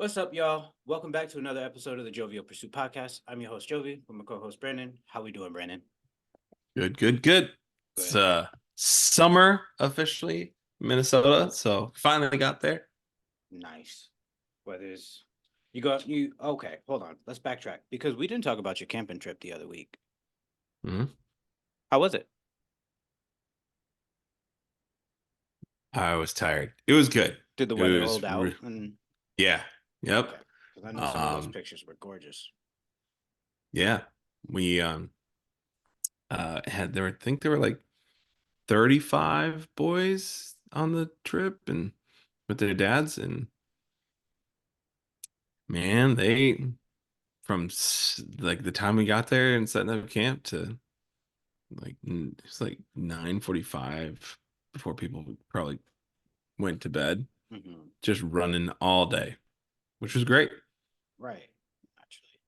What's up, y'all? Welcome back to another episode of the Jovial Pursuit Podcast. I'm your host, Jovi, with my co-host, Brandon. How we doing, Brandon? Good. It's Good. summer officially, Minnesota. So finally got there. Nice. Weather's you okay, hold on. Let's backtrack because we didn't talk about your camping trip the other week. Mhm. How was it? I was tired. It was good. Did the It weather was, hold out? And yeah. Yep. okay. Because I know some of those Um, pictures were gorgeous. yeah. We had there were, I think there were like 35 boys on the trip and with their dads, and man, they like the time we got there and setting up camp to it's like 9:45 before people probably went to bed, Hmm. just running all day, which was great. Right. Actually.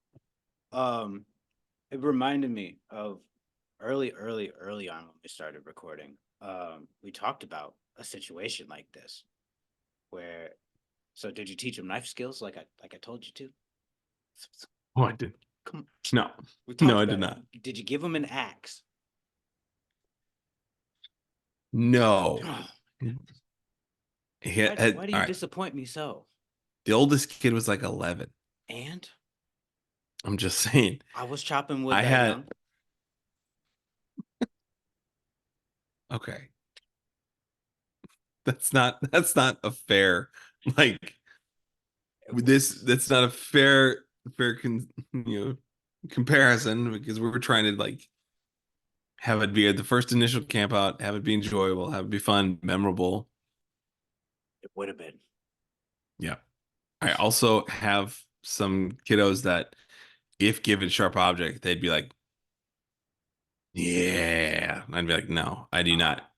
Um, it reminded me of early on when we started recording. We talked about a situation like this where so did you teach him knife skills like I told you to? Oh, I did. Come, No, we no, talked I about did it. not. Did you give him an axe? No. Oh, why do All you right. disappoint me so? The oldest kid was like 11. And I'm just saying. I was chopping wood I that had, young. okay. That's not a fair, like, It was. that's not a you know, comparison because we were trying to like have it be the first initial camp out, have it be enjoyable, have it be fun, memorable. It would have been. Yeah. I also have some kiddos that, if given sharp object, they'd be like, "Yeah." I'd be like, "No, I do Oh, not.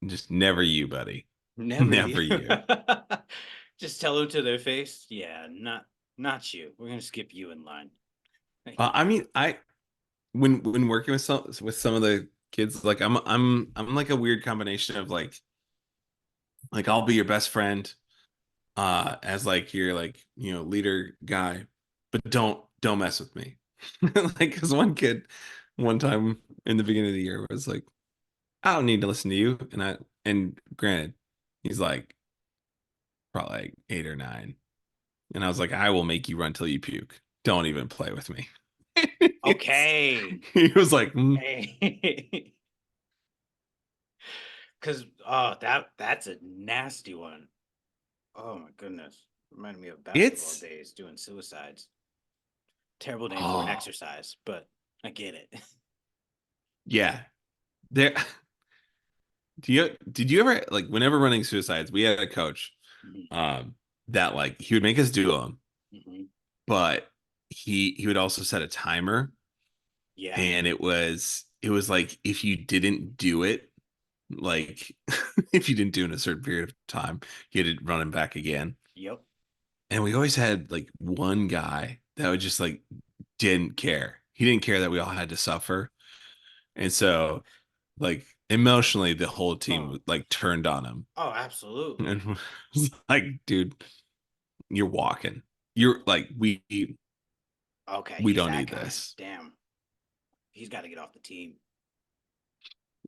Just never you, buddy. never you. Never you." Just tell them to their face. Yeah, not you. We're gonna skip you in line. I mean, I when working with some of the kids, like I'm like a weird combination of like I'll be your best friend, as like your like leader guy, but don't mess with me. Like, because one kid one time in the beginning of the year was like, I don't need to listen to you. And granted, he's like probably like 8 or 9. And I was like, I will make you run till you puke. Don't even play with me. Okay. He was like, Hey. Cause that's a nasty one. Oh my goodness. Reminded me of basketball it's days doing suicides. Terrible name for an oh exercise, but I get it. yeah. There did you ever like whenever running suicides, we had a coach Mhm, um that like he would make us do them, mhm. but he would also set a timer, Yeah. and it was like if you didn't do it, like if you didn't do it in a certain period of time, you had to run him back again. Yep. And we always had like one guy that would just like didn't care. He didn't care that we all had to suffer. And so like emotionally the whole Oh. team like turned on him Oh, absolutely. and was like, dude, you're walking. You're like Okay, we he's don't that need guy. this. Damn. He's got to get off the team.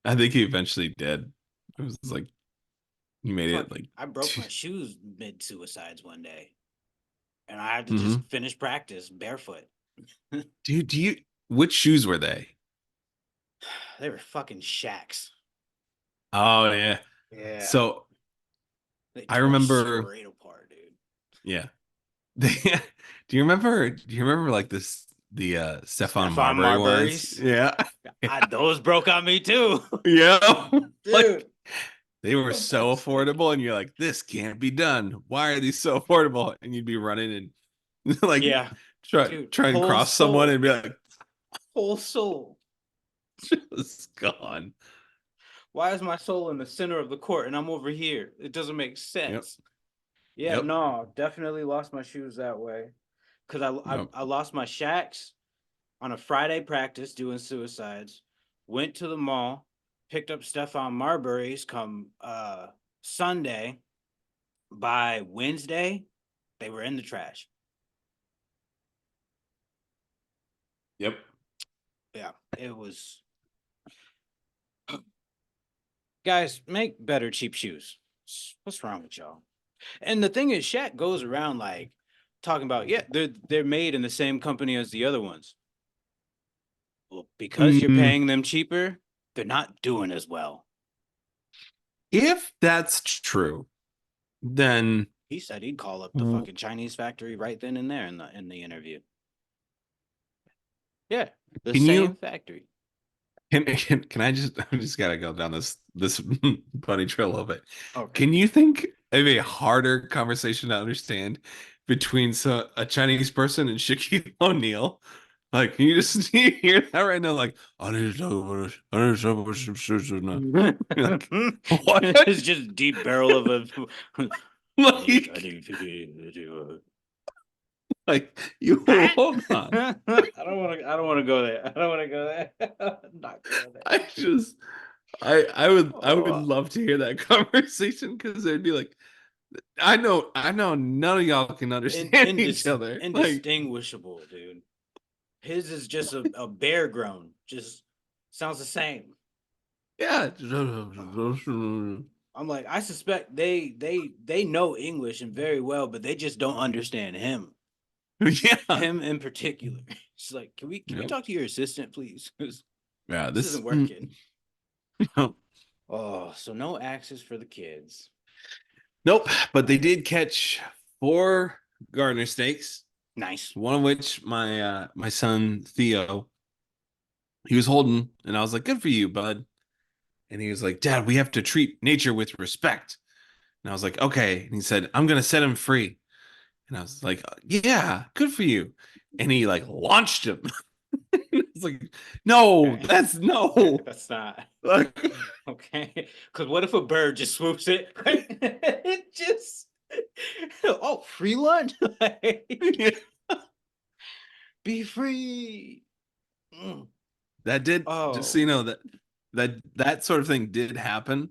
I think he eventually did. It was like he made Fuck. it like I broke two. my shoes mid suicides one day, and I had to just Mhm. finish practice barefoot. Dude, do you which shoes were they? They were fucking shacks. Oh yeah. Yeah. So They I tore remember, straight apart, dude. yeah. They, do you remember like the Stefan Stefan Marbury ones? Marbury's. Yeah. Yeah. Those broke on me too. Yeah. Dude. Like they were so affordable and you're like, this can't be done. Why are these so affordable? And you'd be running and like Yeah. try Dude, try and whole cross someone soul. and be like, Whole soul. just gone. Why is my soul in the center of the court and I'm over here? It doesn't make Yep. sense. Yeah, Yep. no, definitely lost my shoes that way. Cause Yep. I lost my shacks on a Friday practice doing suicides. Went to the mall, picked up Stefan Marbury's come Sunday. By Wednesday, They were in the trash. Yep. Yeah, it was. Guys, make better cheap shoes. What's wrong with y'all? And the thing is, Shaq goes around like talking about, yeah, they're made in the same company as the other ones. Well, because you're Mm, paying them cheaper, they're not doing as well. if that's true, then He said he'd call up the w- fucking Chinese factory right then and there in the interview. Yeah, the can same you factory. can I just I just gotta go down this bunny trail a little bit. Okay. Can you think of a harder conversation to understand between a Chinese person and Shaquille O'Neal? Like, can you just you hear that right now? Like, I need to talk about this. I need to talk about some shit now. You're like, It's what? just deep barrel of a. I Like, need to. like you hold on. I don't want to. I don't want to go there. I don't want to go there. I'm not going there. I just I would Oh, love to hear that conversation because they'd be like, I know none of y'all can understand each other. Like, indistinguishable, dude. His is just a bear grown. Just sounds the same. yeah. I'm like, I suspect they know English and very well, but they just don't understand him. Yeah. Him in particular. It's like, can we Yep. talk to your assistant, please? 'Cause Yeah, this isn't this working. nope. Oh, so no axes for the kids. Nope, but they did catch four gardener snakes, Nice. one of which my son Theo, he was holding, and I was like, "Good for you, bud." And he was like, "Dad, we have to treat nature with respect." And I was like, "Okay." And he said, "I'm gonna set him free." And I was like, "Yeah, good for you." And he like launched him. It's like, no, Okay. that's no. That's not Like, okay. Because what if a bird just swoops it? It just oh, free lunch. Like, yeah. be free. Mm. That did, just so Oh, you know, that sort of thing did happen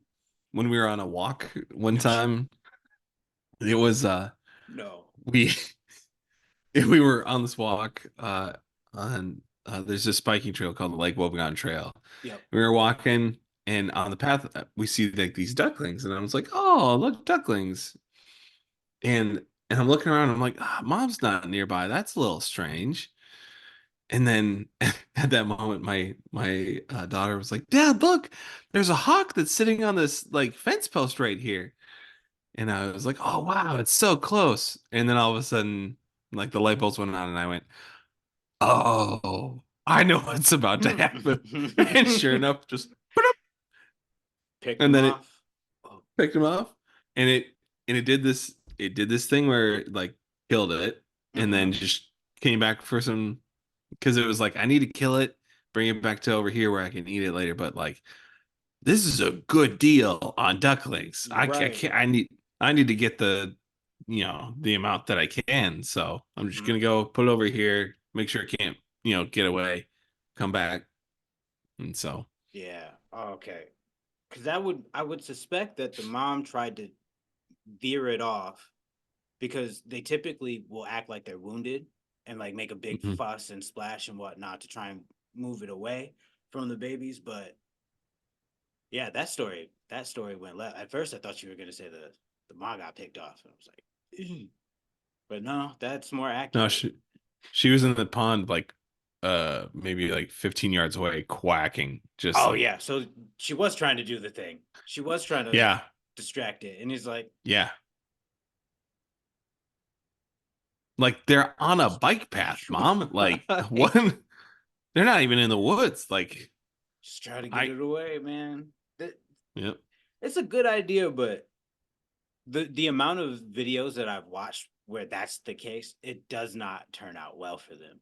when we were on a walk one time. It was no. we we were on this walk on there's this spiking trail called the Lake Wobegon Trail. Yep. We were walking, and on the path we see like these ducklings, and I was like, "Oh, look, ducklings!" And I'm looking around, I'm like, "Mom's not nearby. That's a little strange." And then at that moment, my daughter was like, "Dad, look, there's a hawk that's sitting on this like fence post right here." And I was like, "Oh wow, it's so close." And then all of a sudden, like the light bulbs went on, and I went, "Oh, I know what's about to happen." And sure enough, just Picked and him then it off. Oh. picked him off, and it did this thing where it like killed it, and Mm-hmm. then just came back for some because it was like I need to kill it, bring it back to over here where I can eat it later. But like this is a good deal on ducklings. I Right. can't. I need to get the amount that I can. So I'm just Mm-hmm. gonna go put it over here, make sure it can't get away, come back, and so. Yeah. Okay. Because I would suspect that the mom tried to veer it off because they typically will act like they're wounded and like make a big Mhm. fuss and splash and whatnot to try and move it away from the babies. But yeah, that story went left. At first, I thought you were gonna say the mom got picked off, and I was like, "Ew." But no, that's more No, accurate. she was in the pond like maybe like 15 yards away, quacking, just Oh like yeah, so she was trying to do the thing. She was trying to yeah, distract it, and he's like, yeah. Like they're on a just, bike path, mom. Like what? They're not even in the woods. Like just try to get I it away, man. yep. It's a good idea, but the amount of videos that I've watched where that's the case, it does not turn out well for them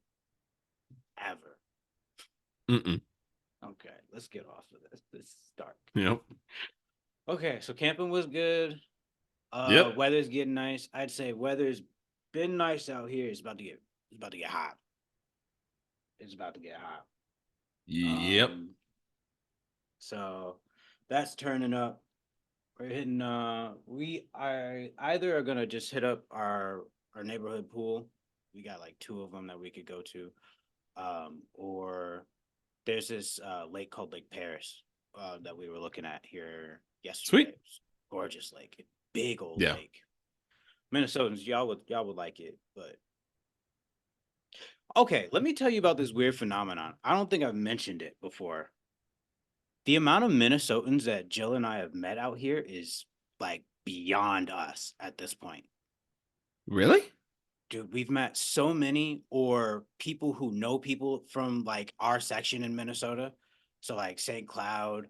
ever. Mm-mm. Okay, let's get off of this. This is dark. Yep. Okay, so camping was good. Yep. Weather's getting nice. I'd say weather's been nice out here. It's about to get hot. It's about to get hot. Yep. So that's turning up. We're hitting we are either are gonna just hit up our neighborhood pool. We got like two of them that we could go to. Or there's this lake called Lake Paris that we were looking at here yesterday. Sweet. Gorgeous lake, big old Yeah. lake. Minnesotans, y'all would like it, but okay. Let me tell you about this weird phenomenon. I don't think I've mentioned it before. The amount of Minnesotans that Jill and I have met out here is like beyond us at this point. Really? Dude, we've met so many or people who know people from like our section in Minnesota. So like St. Cloud,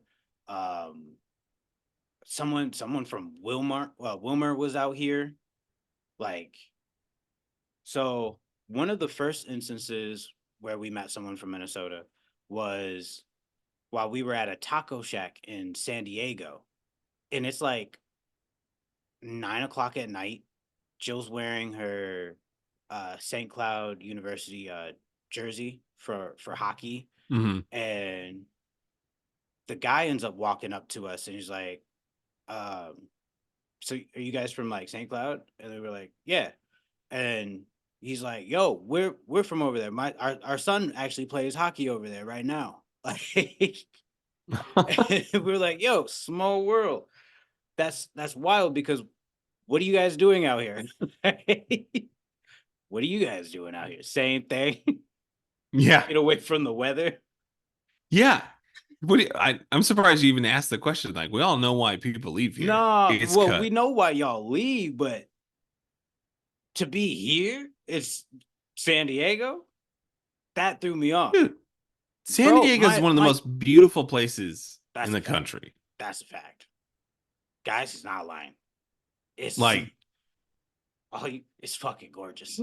um, someone from Wilmer, Wilmer was out here. Like, so one of the first instances where we met someone from Minnesota was while we were at a taco shack in San Diego. And it's like 9 o'clock at night. Jill's wearing her St. Cloud University jersey for hockey, Hmm. and the guy ends up walking up to us and he's like, "So are you guys from like St. Cloud?" And they were like, "Yeah." And he's like, "Yo, we're from over there. Our son actually plays hockey over there right now." Like, we're like, "Yo, small world." That's wild because what are you guys doing out here? What are you guys doing out here? Same thing. Yeah. Get away from the weather. Yeah. I'm surprised you even asked the question. Like, we all know why people leave here. Nah, It's well, we cut. know why y'all leave, but to be here, it's San Diego. That threw me off, Dude, San bro. Diego is My one of the my. most beautiful places in That's a the fact. country. That's a fact. Guys is not lying. It's Like, oh, it's fucking gorgeous.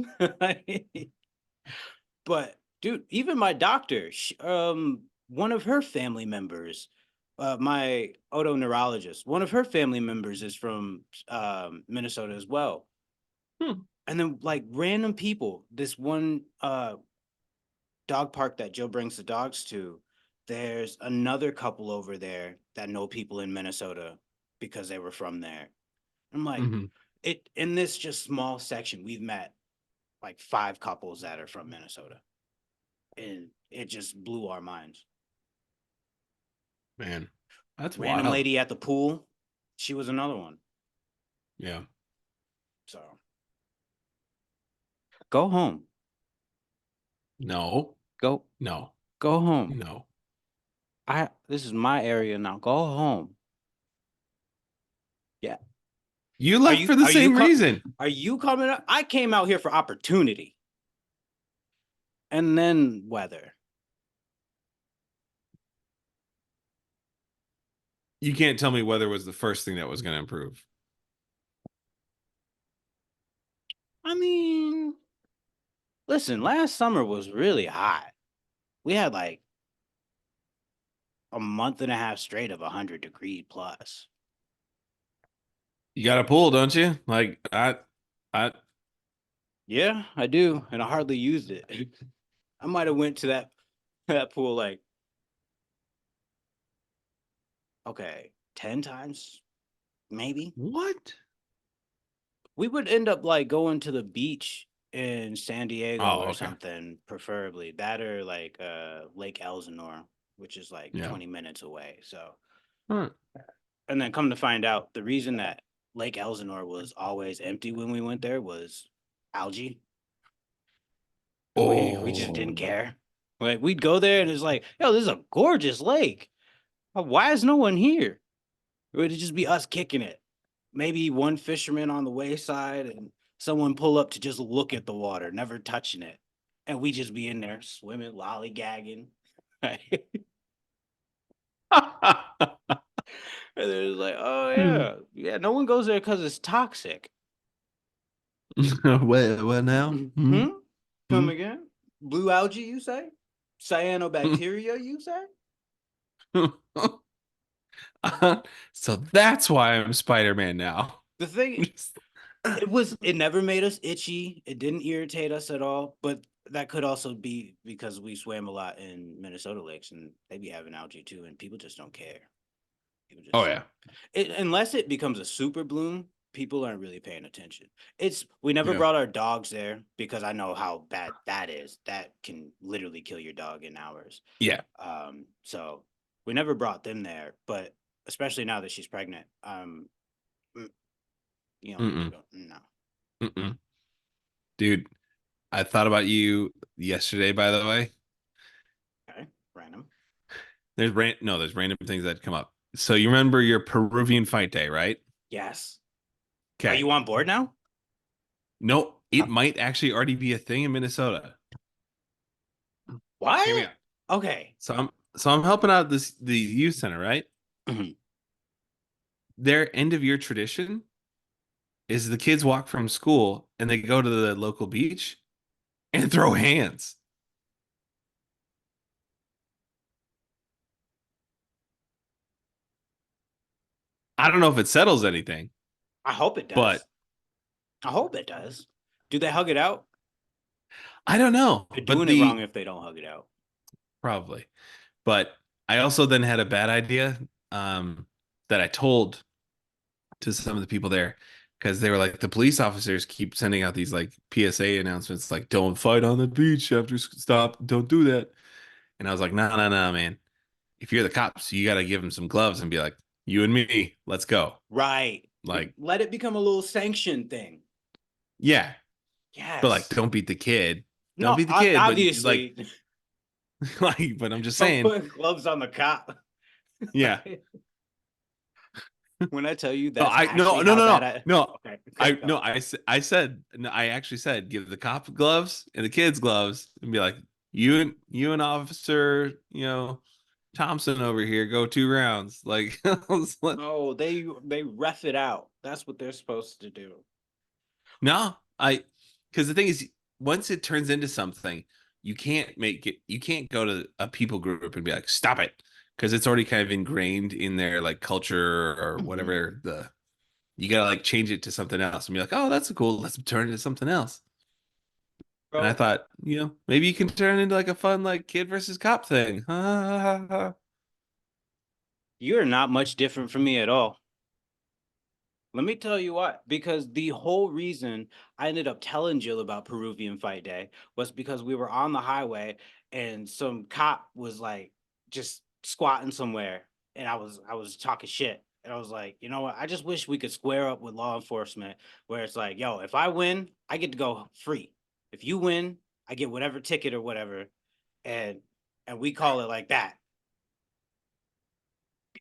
But dude, even my doctor, one of her family members, my otoneurologist, one of her family members is from Minnesota as well. hmm, And then like random people, this one dog park that Joe brings the dogs to, there's another couple over there that know people in Minnesota because they were from there. I'm like, mhm, it in this just small section, we've met like five couples that are from Minnesota. And it just blew our minds. man, that's Random wild. lady at the pool, she was another one. Yeah. So go home. No, Go no, go home. no. I This is my area now. Go home. Yeah. You Are left you for the are you same reason. are you coming up? I came out here for opportunity and then weather. You can't tell me weather was the first thing that was going to improve. I mean, listen, last summer was really hot. We had like a month and a half straight of 100-degree plus. You got a pool, don't you? Like, I, Yeah, I do, and I hardly used it. I might have went to that pool like okay, 10 times maybe. what? We would end up like going to the beach in San Diego Oh, or okay. something, preferably. That or like Lake Elsinore, which is like Yeah. 20 minutes away. So, All right. and then come to find out the reason that Lake Elsinore was always empty when we went there was algae. And we just didn't Oh. care. Like we'd go there and it's like, yo, this is a gorgeous lake. Why is no one here? It would just be us kicking it. Maybe one fisherman on the wayside and someone pull up to just look at the water, never touching it. And we just be in there swimming, lollygagging. And it's like, oh yeah. Yeah, no one goes there because it's toxic. Well, now. Hmm? Come Hmm? again? Blue algae, you say? Cyanobacteria, you say? So that's why I'm Spider-Man now. The thing it never made us itchy. It didn't irritate us at all. But that could also be because we swam a lot in Minnesota lakes and they be having algae too, and people just don't care. People Oh just yeah. unless it becomes a super bloom, people aren't really paying attention. It's we never Yeah. brought our dogs there because I know how bad that is. That can literally kill your dog in hours. Yeah. So we never brought them there, but especially now that she's pregnant, mm, we Mm-mm. don't. No. Mm-mm. Dude, I thought about you yesterday, by the way. Okay, random. There's random things that come up. So you remember your Peruvian fight day, right? Yes. Are Okay. you on board now? No, it Uh, might actually already be a thing in Minnesota. Hear me what? out. Okay. So I'm helping out the youth center, right? Mhm. Their end of year tradition is the kids walk from school and they go to the local beach and throw hands. I don't know if it settles anything, I hope it but does. I hope it does. Do they hug it out? I don't know. They're But doing it wrong the if they don't hug it out. probably. But I also then had a bad idea um, that I told to some of the people there because they were like the police officers keep sending out these like PSA announcements like don't fight on the beach after stop, don't do that. And I was like, no, no, no, man. If you're the cops, you got to give them some gloves and be like, you and me, let's go. Right. Like, Let it become a little sanction thing. yeah, but like, Yes. don't beat the kid. Don't No, beat the kid, but like, obviously, but I'm just don't saying, put gloves on the cop. yeah. When I tell you No, that's I no actually no how no that no I no. okay, okay, I no go. I said no, I actually said give the cop gloves and the kids gloves and be like you and Officer Thompson over here go 2 rounds like No, they ref it out. That's what they're supposed to do. no I because the thing is once it turns into something you can't go to a people group and be like stop it because it's already kind of ingrained in their like culture or Mhm. whatever the you gotta like change it to something else and be like, oh, that's cool. Let's turn it into something else. And I Bro, thought, maybe you can turn it into like a fun like kid versus cop thing. you're not much different from me at all. Let me tell you what, because the whole reason I ended up telling Jill about Peruvian Fight Day was because we were on the highway and some cop was like just squatting somewhere and I was talking shit. And I was like, you know what? I just wish we could square up with law enforcement where it's like, yo, if I win, I get to go free. If you win, I get whatever ticket or whatever. And we call it like that.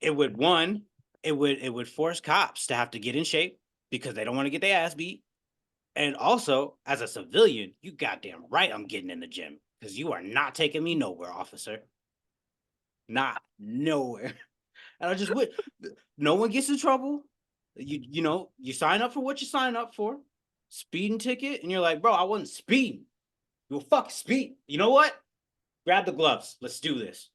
It would one, it would force cops to have to get in shape because they don't want to get their ass beat. And also, as a civilian, you goddamn right I'm getting in the gym because you are not taking me nowhere, officer. Not nowhere. And I just would no one gets in trouble. You sign up for what you sign up for. Speeding ticket, and you're like, bro, I wasn't speeding. You were fucking speed. You know what? Grab the gloves. Let's do this.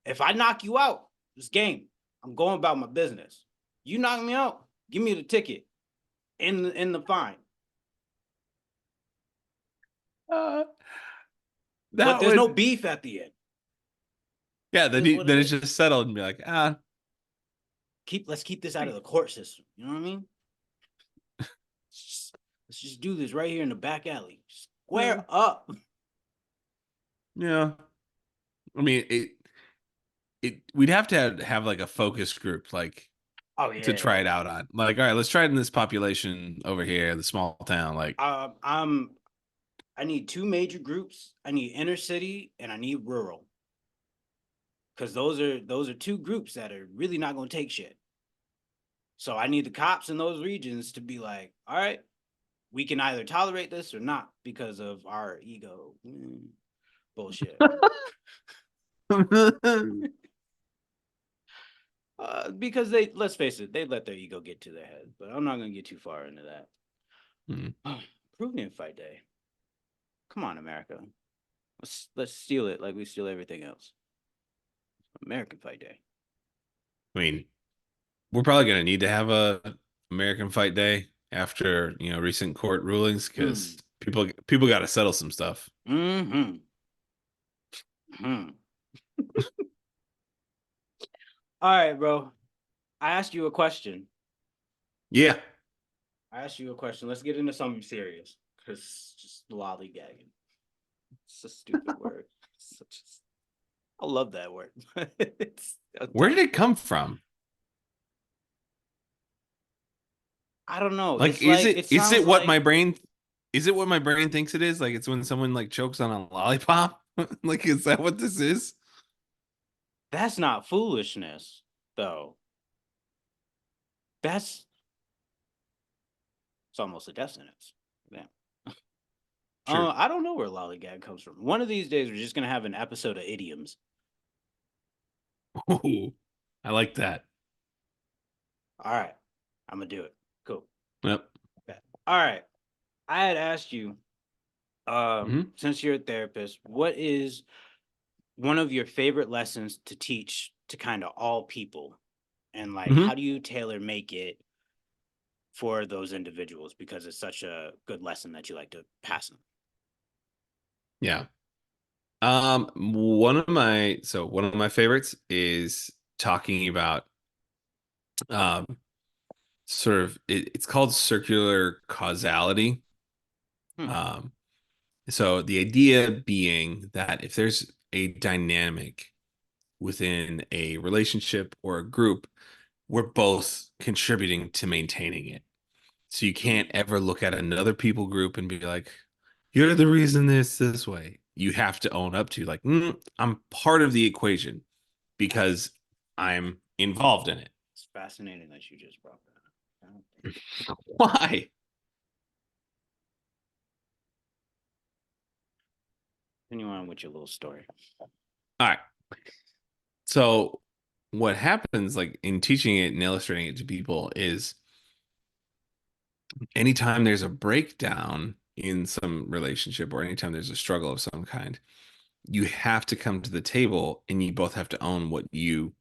If I knock you out, this game, I'm going about my business. You knock me out, give me the ticket in the fine. Uh, But that there's no would, beef at the end. yeah. It Then is what it then it's is. just settled and be like, Let's keep this out of the court system. You know what I mean? Let's just do this right here in the back alley. uh, Square up. yeah. I mean, we'd have to have like a focus group like Oh to try yeah. it out on. Like, all right, let's try it in this population over here, the small town. Like, I need two major groups. I need inner city and I need rural. Because those are two groups that are really not gonna take shit. So I need the cops in those regions to be like, all right, we can either tolerate this or not because of our ego. Bullshit. Because let's face it, they let their ego get to their head. But I'm not gonna get too far into that. Hmm. Peruvian Fight Day. Come on, America. Let's steal it like we steal everything else. American Fight Day. I mean, we're probably gonna need to have a American Fight Day after recent court rulings because Mm. people got to settle some stuff. Hmm. Hmm. All right, bro. I asked you a question. Yeah. I asked you a question. Let's get into something serious because just lollygagging. It's a stupid word. Such a, I love that word. It's a Where did dumb it word. come from? I don't know. Like, It's like it is sounds it what like my brain is it what my brain thinks it is? Like it's when someone like chokes on a lollipop? Like, is that what this is? that's not foolishness, though. That's it's almost a death sentence. Yeah. True. I don't know where lollygag comes from. One of these days, we're just gonna have an episode of idioms. Ooh, I like that. All right, I'm gonna do it. Cool. Yep. Okay. All right. I had asked you, Hmm. since you're a therapist, what is one of your favorite lessons to teach to kind of all people, and like, how Hmm. do you tailor make it for those individuals because it's such a good lesson that you like to pass them? Yeah. One of my favorites is talking about um it's called circular causality. Hmm. Um, so the idea being that if there's a dynamic within a relationship or a group, we're both contributing to maintaining it. So you can't Mm. ever look at another people group and be like, you're the reason this way. You have to own up to like, I'm part of the equation because I'm involved in it. It's fascinating that you just brought that up. I don't think. Why? Continue on with your little story. All right. So what happens like in teaching it and illustrating it to people is anytime there's a breakdown in some relationship or anytime there's a struggle of some kind, you have to come to the table and you both have to own what you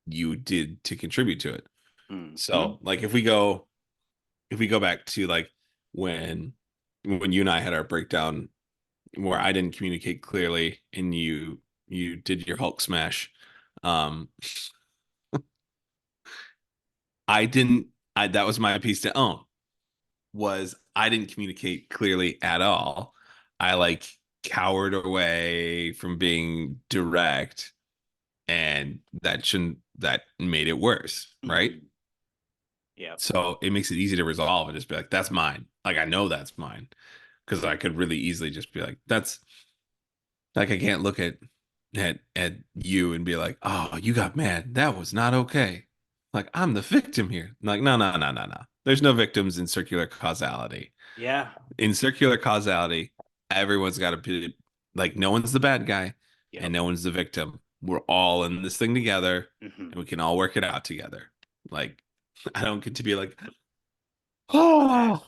did to contribute to it. Mm-hmm. So like if we go back to like when when you and I had our breakdown where I didn't communicate clearly and you did your Hulk smash, um I didn't I that was my piece to own was I didn't communicate clearly at all. I like cowered away from being direct and that made it worse, right? Mm-hmm. Yep. So it makes it easy to resolve and just be like, that's mine. Like I know that's mine. Because I could really easily just be like, that's like I can't look at you and be like, oh, you got mad. That was not okay. Like I'm the victim here. Like, no, no, no, no, no. There's no victims in circular causality. Yeah. In circular causality, everyone's got to be like, no one's the bad guy and Yep. no one's the victim. We're all in this thing together Mm-hmm. and we can all work it out together. Like, I don't get to be like, oh,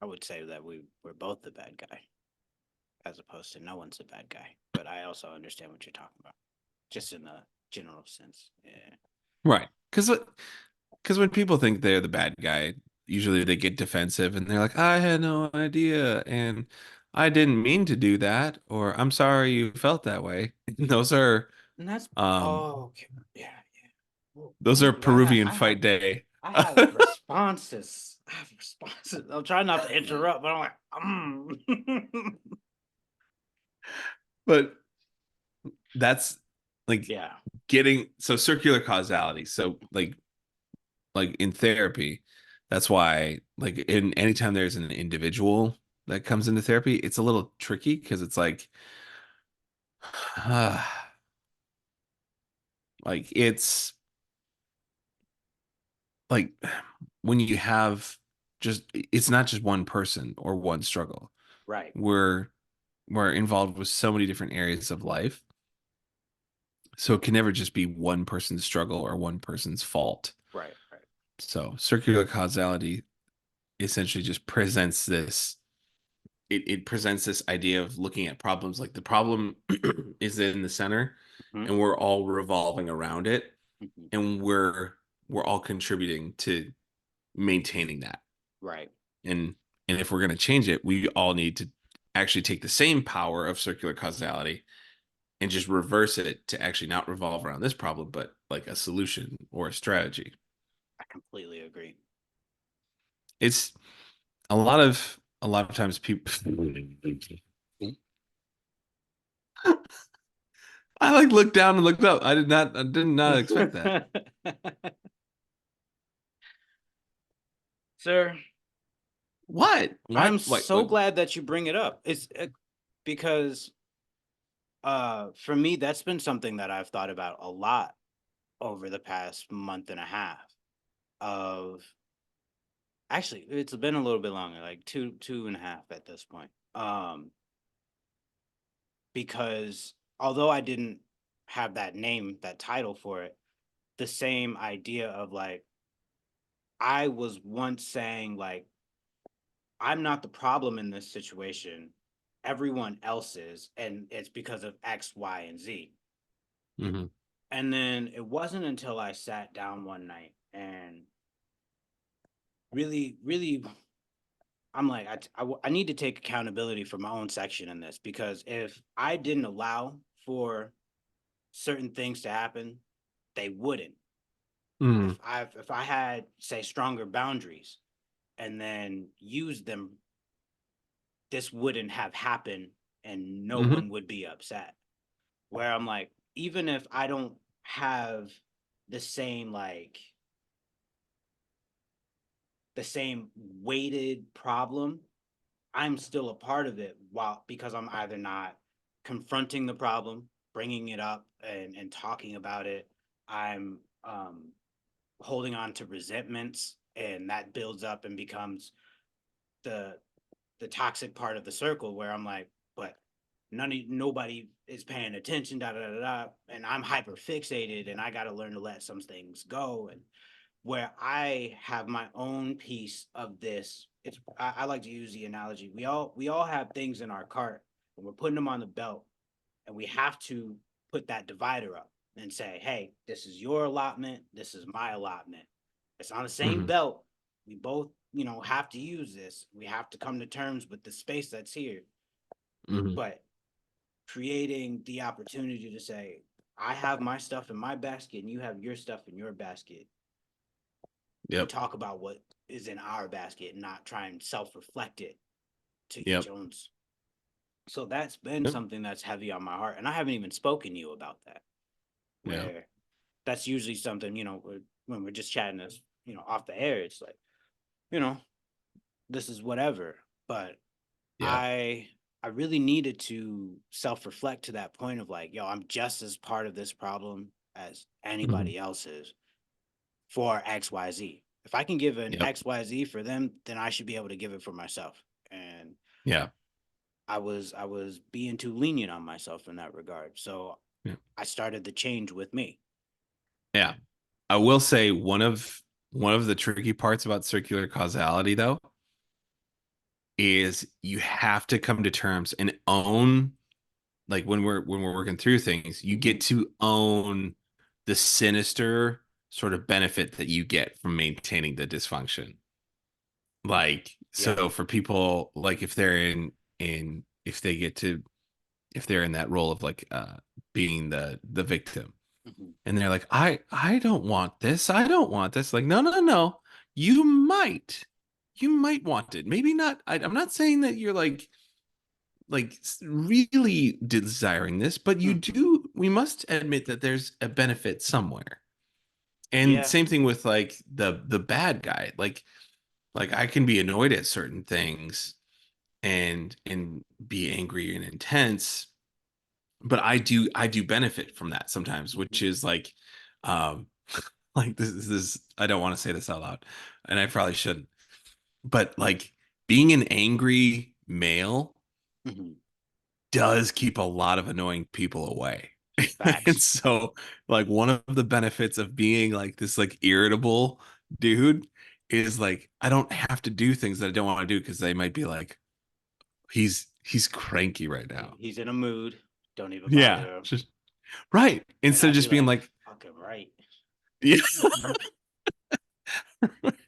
I would say that we're both the bad guy, as opposed to no one's the bad guy. But I also understand what you're talking about, just in a general sense. Yeah. right. Because when people think they're the bad guy, usually they get defensive and they're like, I had no idea and I didn't mean to do that, or I'm sorry you felt that way. Those are And that's um oh okay. Yeah, yeah. Oh, those are ooh, I got Peruvian fight day. I have responses. I have responses. I'm trying not to interrupt, but I'm like, But that's like yeah. getting so circular causality. So like in therapy, that's why like in anytime there's an individual that comes into therapy, it's a little tricky because it's uh, like it's like when you have just it's not just one person or one struggle. Right, We're we're involved with so many different areas of life. So it can never just be one person's struggle or one person's fault. right, right. So circular causality essentially just presents this it presents this idea of looking at problems like the problem is in the center Hmm. and we're all revolving around it Hmm. and we're all contributing to maintaining that. Right. And if we're going to change it, we all need to actually take the same power of circular causality and just reverse it to actually not revolve around this problem, but like a solution or a strategy. I completely agree. it's a lot of times people I like looked down and looked up. I did not expect that. Sir, What? I'm What? so glad that you bring it up. It's because for me that's been something that I've thought about a lot over the past month and a half of actually it's been a little bit longer, like two and a half at this point. Because although I didn't have that name, that title for it, the same idea of like I was once saying like I'm not the problem in this situation. Everyone else is, and it's because of X, Y, and Z. Hmm. And then it wasn't until I sat down one night and really, I'm like, I need to take accountability for my own section in this because if I didn't allow for certain things to happen, they wouldn't. Hmm. If I had say stronger boundaries and then used them, this wouldn't have happened and no Hmm. one would be upset. Where I'm like, even if I don't have the same like the same weighted problem, I'm still a part of it while because I'm either not confronting the problem, bringing it up and talking about it. I'm holding on to resentments and that builds up and becomes the the toxic part of the circle where I'm like, but nobody is paying attention, da da da da, and I'm hyper fixated, and I got to learn to let some things go, and where I have my own piece of this. It's I like to use the analogy. We all have things in our cart, and we're putting them on the belt, and we have to put that divider up and say, hey, this is your allotment, this is my allotment. It's on the same Hmm. belt. We both, have to use this. We have to come to terms with the space that's here. Hmm. But creating the opportunity to say, I have my stuff in my basket and you have your stuff in your basket. We Yep. talk about what is in our basket and not try and self reflect it to each Yep. own's. So that's been Yep. something that's heavy on my heart. And I haven't even spoken to you about that, Yeah. where that's usually something, when we're just chatting this, off the air, it's like, you know, this is whatever. But Yeah. I I really needed to self-reflect to that point of like, yo, I'm just as part of this problem as Hmm. anybody else is for XYZ. If I can give an Yep. XYZ for them, then I should be able to give it for myself. And Yeah. I was being too lenient on myself in that regard. So Yeah. I started the change with me. Yeah. I will say one of the tricky parts about circular causality though is you have to come to terms and own like when we're working through things, you Mm-hmm. get to own the sinister sort of benefit that you get from maintaining the dysfunction. Like Yeah. so for people like if they're in if they get to if they're in that role of like being the victim Mm-hmm. and they're like I don't want this. I don't want this. Like no. You might. You might want it. Maybe not. I'm not saying that you're like really desiring this, but you Mm-hmm. do. We must admit that there's a benefit somewhere. And Yeah. same thing with like the bad guy. Like I can be annoyed at certain things and be angry and intense, but I do benefit from that sometimes, Mm-hmm. which is um like this is I don't want to say this out loud, and I probably shouldn't, but like being an angry male Mm-hmm. does keep a lot of annoying people away. And Facts. so like one of the benefits of being like this like irritable dude is like I don't have to do things that I don't want to do because they might be like he's cranky right now. He's in a mood. Don't even Yeah, bother him. just right. And Instead of I'd be just being like, like, fucking right. yeah,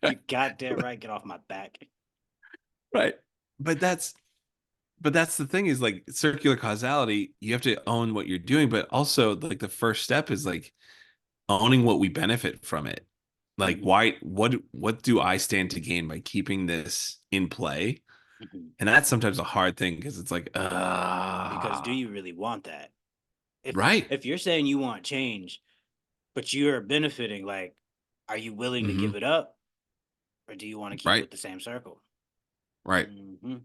You goddamn right. Get off my back. right. But that's the thing is like circular causality, you have to own what you're doing, but also like the first step is like owning what we benefit from it. Like, Hmm. why? What do I stand to gain by keeping this in play? Hmm. And that's sometimes a hard thing because it's like, Because do you really want that? If right. if you're saying you want change, but you're benefiting, like, are you willing to Hmm. give it up, or do you want to keep Right. with the same circle? Right. Hmm.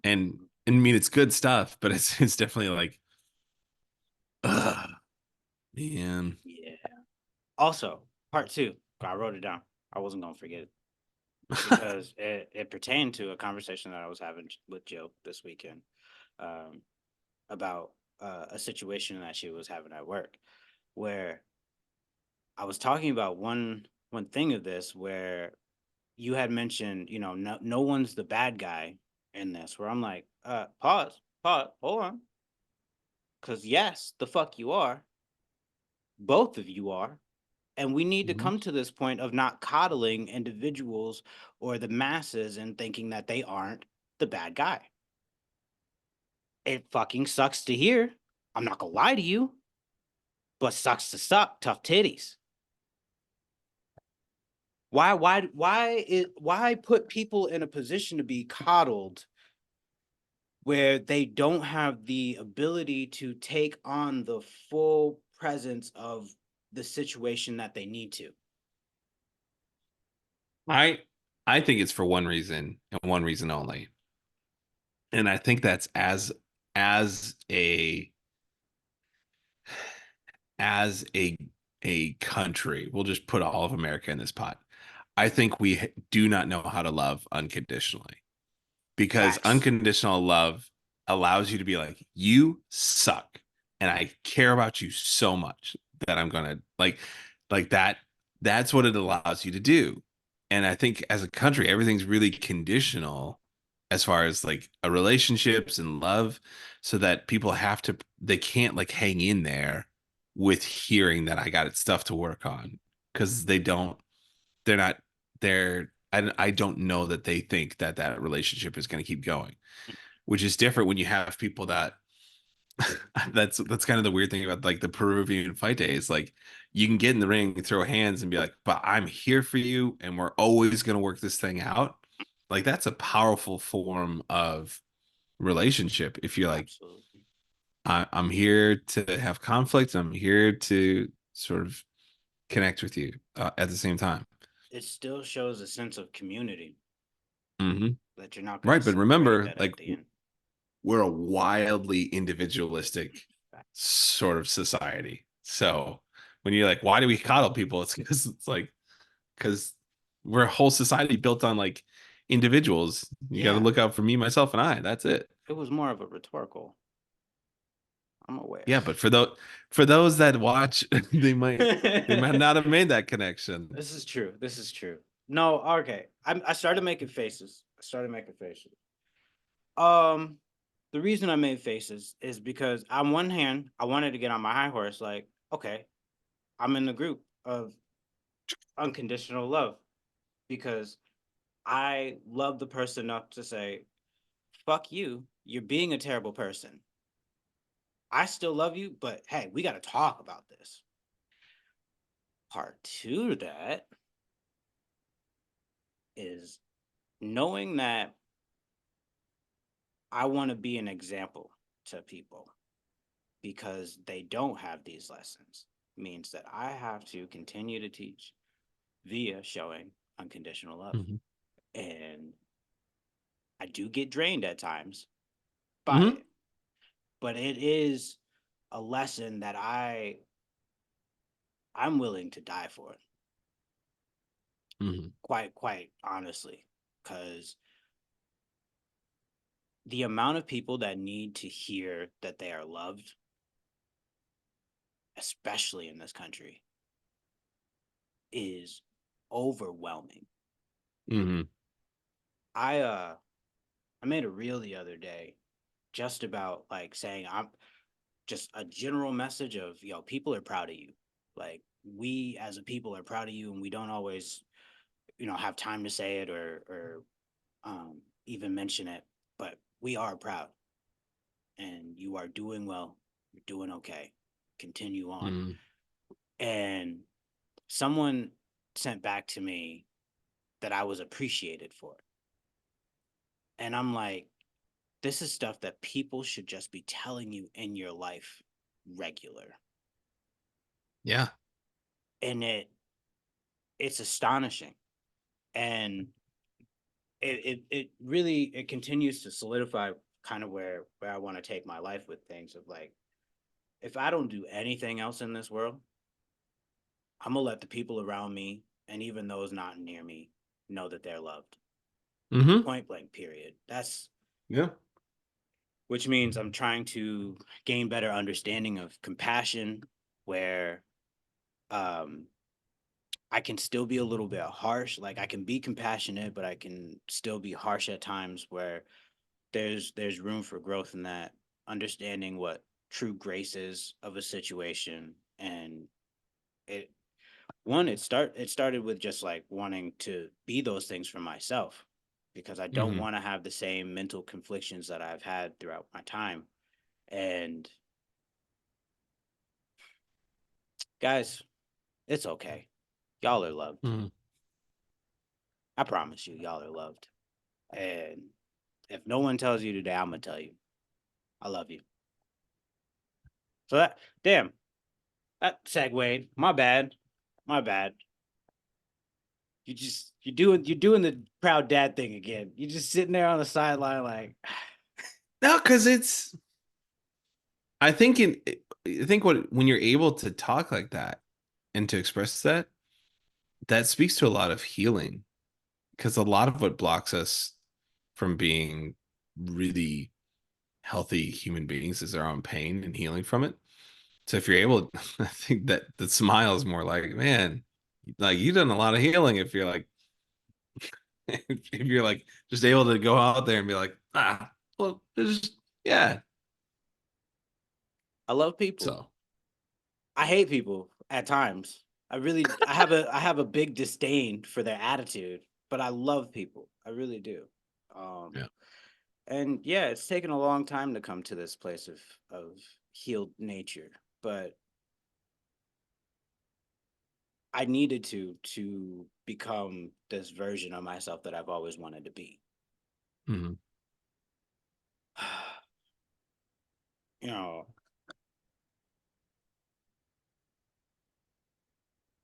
And I mean, it's good stuff, but it's definitely like, ugh, man. Yeah. Also, part two. I wrote it down. I wasn't gonna forget it because it pertained to a conversation that I was having with Jill this weekend, um, about a situation that she was having at work, where I was talking about one thing of this, where you had mentioned, no one's the bad guy in this. Where I'm like, pause, hold on, because yes, the fuck you are, both of you are. And we need to Mhm. come to this point of not coddling individuals or the masses and thinking that they aren't the bad guy. It fucking sucks to hear. I'm not gonna lie to you, but sucks to suck. Tough titties. Why put people in a position to be coddled where they don't have the ability to take on the full presence of the situation that they need to? I I think it's for one reason and one reason only. And I think that's as a as a a country, we'll just put all of America in this pot. I think we do not know how to love unconditionally because Facts. unconditional love allows you to be like, you suck. And I care about you so much that I'm gonna like that. That's what it allows you to do. And I think as a country, everything's really conditional as far as like a relationships and love, so that people have to they can't like hang in there with hearing that I got stuff to work on because they're not I don't know that they think that that relationship is going to keep going, which is different when you have people that that's kind of the weird thing about like the Peruvian fight days. Like you can get in the ring, throw hands, and be like, "But I'm here for you, and we're always going to work this thing out." Like that's a powerful form of relationship. If you're like, Absolutely. I'm here to have conflict, I'm here to sort of connect with you at the same time. It still shows a sense of community Hmm. that you're not going to Right, but separate remember, that like at the end. we're a wildly individualistic Facts. sort of society. So when you're like, why do we coddle people? It's because it's like because we're a whole society built on like individuals. You got to Yeah, look out for me, myself, and I. That's it. it was more of a rhetorical. I'm aware. Yeah, but for those that watch, they might not have made that connection. This is true. This is true. No, okay. I started making faces. I started making faces. Um, the reason I made faces is because on one hand, I wanted to get on my high horse, like, okay, I'm in the group of unconditional love because I love the person enough to say, fuck you, you're being a terrible person. I still love you, but hey, we got to talk about this. Part two to that is knowing that I want to be an example to people because they don't have these lessons means that I have to continue to teach via showing unconditional love. Hmm. And I do get drained at times by Hmm. it, but it is a lesson that I'm willing to die for, Hmm. quite honestly, cuz the amount of people that need to hear that they are loved, especially in this country, is overwhelming. Hmm. I made a reel the other day just about like saying I'm just a general message of, people are proud of you. Like we as a people are proud of you, and we don't always, have time to say it or even mention it, but we are proud, and you are doing well. You're doing okay. Continue on. Hmm. And someone sent back to me that I was appreciated for. And I'm like, this is stuff that people should just be telling you in your life regular. Yeah. And it's astonishing. And it really it continues to solidify kind of where I want to take my life with things of like, if I don't do anything else in this world, I'm gonna let the people around me and even those not near me know that they're loved. Mm-hmm. Point blank, period. That's Yeah. which means I'm trying to gain better understanding of compassion, where um I can still be a little bit harsh. Like I can be compassionate, but I can still be harsh at times where there's room for growth in that, understanding what true grace is of a situation. And it it started with just like wanting to be those things for myself, because I don't Mm-hmm. want to have the same mental conflictions that I've had throughout my time. And guys, it's okay. Y'all are loved. Mm-hmm. I promise you, y'all are loved. And if no one tells you today, I'm gonna tell you, I love you. So that damn, that segued. My bad. My bad. You're doing the proud dad thing again. You're just sitting there on the sideline like No, because I think I think when you're able to talk like that and to express that, that speaks to a lot of healing. Because a lot of what blocks us from being really healthy human beings is our own pain and healing from it. So if you're able, I think that the smile is more like, man, like you've done a lot of healing if you're like, if you're like just able to go out there and be like, well, there's, yeah. I love people. So, I hate people at times. I have a big disdain for their attitude, but I love people. I really do. Um yeah. and yeah, it's taken a long time to come to this place of healed nature, but I needed to become this version of myself that I've always wanted to be. Mhm. You know,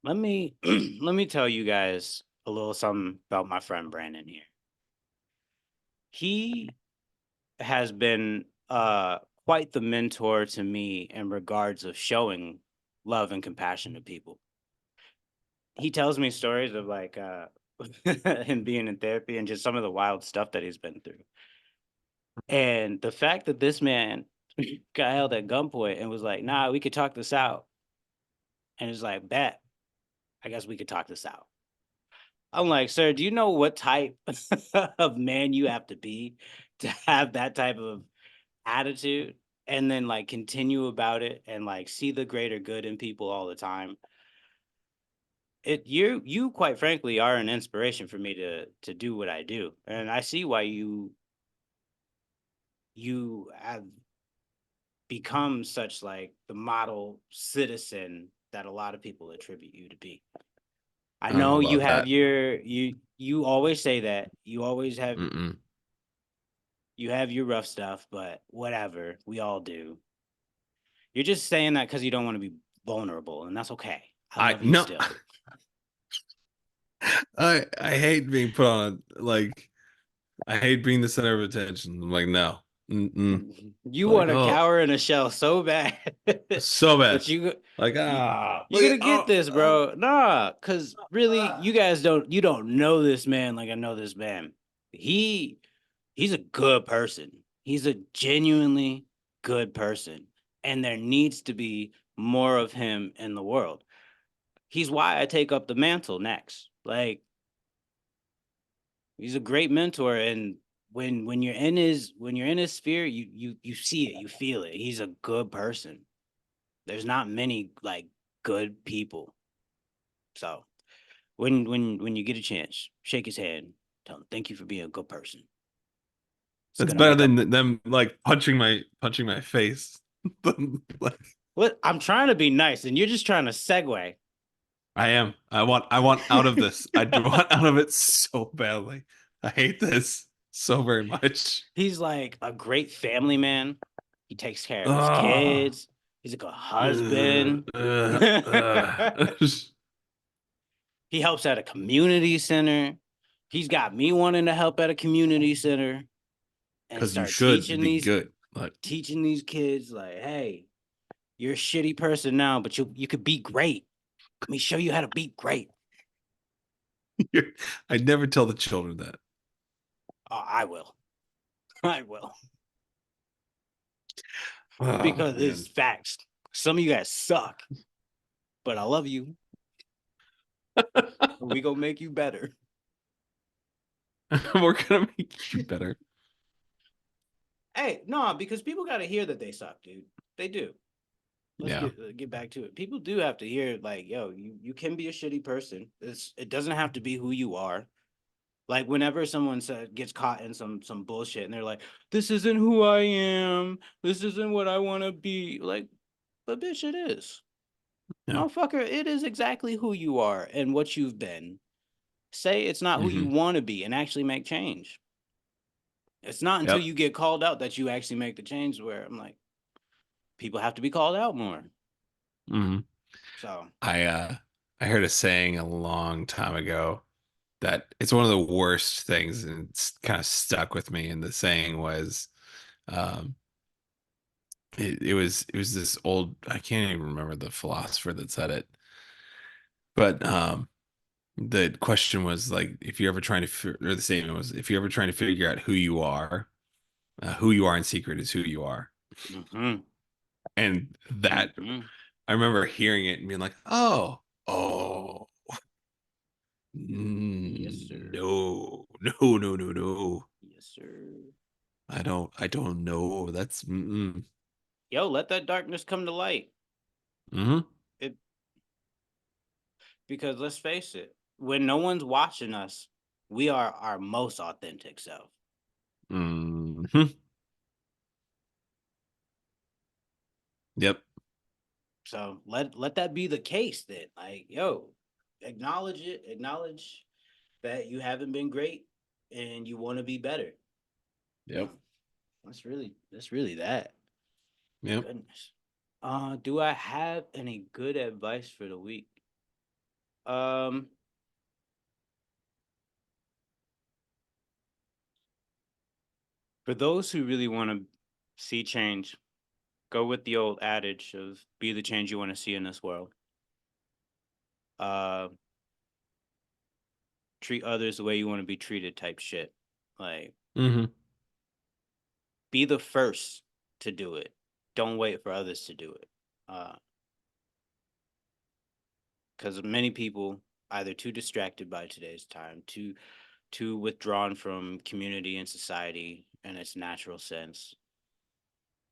let me let me tell you guys a little something about my friend Brandon here. He has been quite the mentor to me in regards of showing love and compassion to people. He tells me stories of like him being in therapy and just some of the wild stuff that he's been through. And the fact that this man got held at gunpoint and was like, "Nah, we could talk this out," and it's like, "Bet, I guess we could talk this out." I'm like, "Sir, do you know what type of man you have to be to have that type of attitude and then like continue about it and like see the greater good in people all the time?" You quite frankly are an inspiration for me to do what I do. And I see why you have become such like the model citizen that a lot of people attribute you to be. I I don't know know you about have that. you always say that. You always have Mm-mm. you have your rough stuff, but whatever. We all do. You're just saying that because you don't want to be vulnerable, and that's okay. I I love you no, still. I hate being put on like I hate being the center of attention. I'm like, no. Mm-mm. You Like, want to oh, cower in a shell so bad, so bad. but Like, you look you're at gonna get this, bro. Nah, cause really, you don't know this man like I know this man. He he's a good person. He's a genuinely good person, and there needs to be more of him in the world. He's why I take up the mantle next. Like he's a great mentor, and when you're in his sphere, you see it, you feel it. He's a good person. There's not many like good people. So when you get a chance, shake his hand, tell him thank you for being a good person. It's that's gonna better make up. than them like punching my face. Like, What I'm trying to be nice, and you're just trying to segue. I am. I want out of this. I do want out of it so badly. I hate this so very much. He's like a great family man. He takes care of his Ugh. kids. He's a good husband. Ugh. He helps at a community center. He's got me wanting to help at a community center and Because you start should be good. Like teaching these kids like, hey, you're a shitty person now, but you could be great. Let me show you how to be great. I never tell the children that. Oh, I will. I will. Oh Because it's man. facts. Some of you guys suck, but I love you. We gonna make you better. We're gonna make you better. Hey, no, because people gotta hear that they suck, dude. They do. Let's Yeah. get back to it. People do have to hear, like, yo, you can be a shitty person. It doesn't have to be who you are. Like whenever someone gets caught in some bullshit and they're like, this isn't who I am. This isn't what I want to be. Like, but bitch, it is. Yeah. Motherfucker, it is exactly who you are and what you've been. Say it's not who you Hmm. want to be and actually make change. It's not until Yep. you get called out that you actually make the change where I'm like, people have to be called out more. Hmm. So, I I heard a saying a long time ago that it's one of the worst things, and it's kind of stuck with me. And the saying was, um, it was this old, I can't even remember the philosopher that said it, but the question was like, if you're ever trying to, or the statement was, if you're ever trying to figure out who you are in secret is who you are. mm-hmm, And that mm-hmm. I remember hearing it and being like, oh, Yes, sir. no, no. Yes, sir. I don't know. That's Yo, let that darkness come to light. mm-hmm. It Because let's face it, when no one's watching us, we are our most authentic self. Mm-hmm. Yep. So let that be the case then. Like, yo, acknowledge it, acknowledge that you haven't been great and you want to be better. Yep. That's really that. Yep. Goodness. Do I have any good advice for the week? Um, for those who really want to see change, go with the old adage of be the change you want to see in this world. Uh, treat others the way you want to be treated type shit. Like, Mm-hmm. be the first to do it. Don't wait for others to do it. Because many people either too distracted by today's time, too withdrawn from community and society in its natural sense,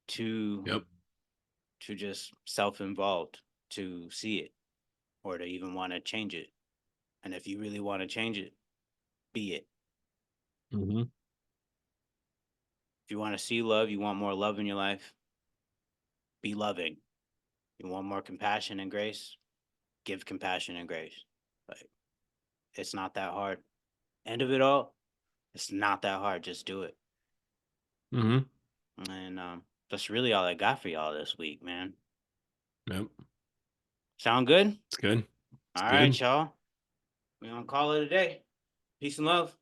too Yep. just self-involved to see it or to even want to change it. And if you really want to change it, be it. Mm-hmm. If you want to see love, you want more love in your life, be loving. You want more compassion and grace, give compassion and grace. Like, it's not that hard. End of it all, it's not that hard. Just do it. Mm-hmm. And that's really all I got for y'all this week, man. Yep. Sound good? It's good. It's All right, good. y'all. We gonna call it a day. Peace and love.